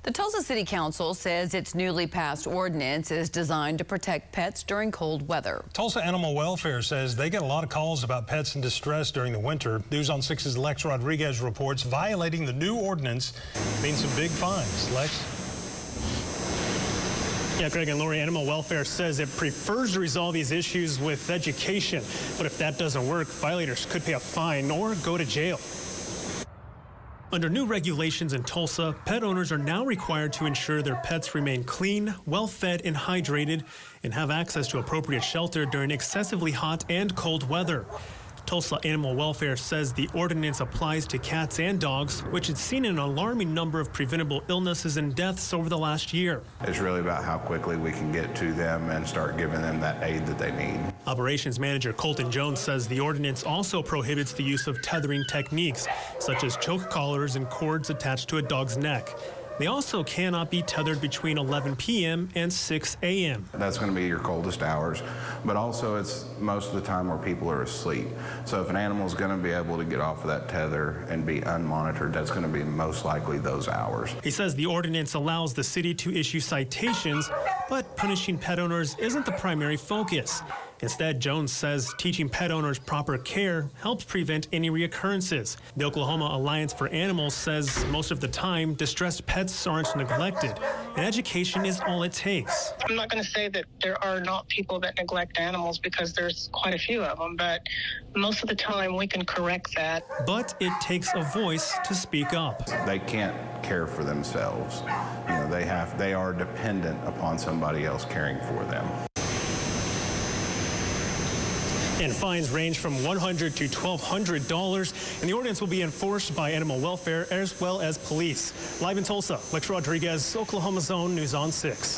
The Tulsa City Council says its newly passed ordinance is designed to protect pets during cold weather. Tulsa Animal Welfare says they get a lot of calls about pets in distress during the winter. News on 6's Lex Rodriguez reports violating the new ordinance means some big fines. Lex? Yeah, Greg and Lori, Animal Welfare says it prefers to resolve these issues with education. But if that doesn't work, violators could pay a fine or go to jail. Under new regulations in Tulsa, pet owners are now required to ensure their pets remain clean, well-fed and hydrated, and have access to appropriate shelter during excessively hot and cold weather. Tulsa Animal Welfare says the ordinance applies to cats and dogs, which has seen an alarming number of preventable illnesses and deaths over the last year. It's really about how quickly we can get to them and start giving them that aid that they need. Operations Manager Colton Jones says the ordinance also prohibits the use of tethering techniques, such as choke collars and cords attached to a dog's neck. They also cannot be tethered between 11 p.m. and 6 a.m. That's going to be your coldest hours, but also it's most of the time where people are asleep. So if an animal is going to be able to get off of that tether and be unmonitored, that's going to be most likely those hours. He says the ordinance allows the city to issue citations, but punishing pet owners isn't the primary focus. Instead, Jones says teaching pet owners proper care helps prevent any reoccurrences. The Oklahoma Alliance for Animals says most of the time, distressed pets aren't neglected, and education is all it takes. I'm not going to say that there are not people that neglect animals, because there's quite a few of them, but most of the time we can correct that. But it takes a voice to speak up. They can't care for themselves. You know, they are dependent upon somebody else caring for them. And fines range from $100 to $1,200, and the ordinance will be enforced by Animal Welfare as well as police. Live in Tulsa, Lex Rodriguez, Oklahoma's Own News on 6.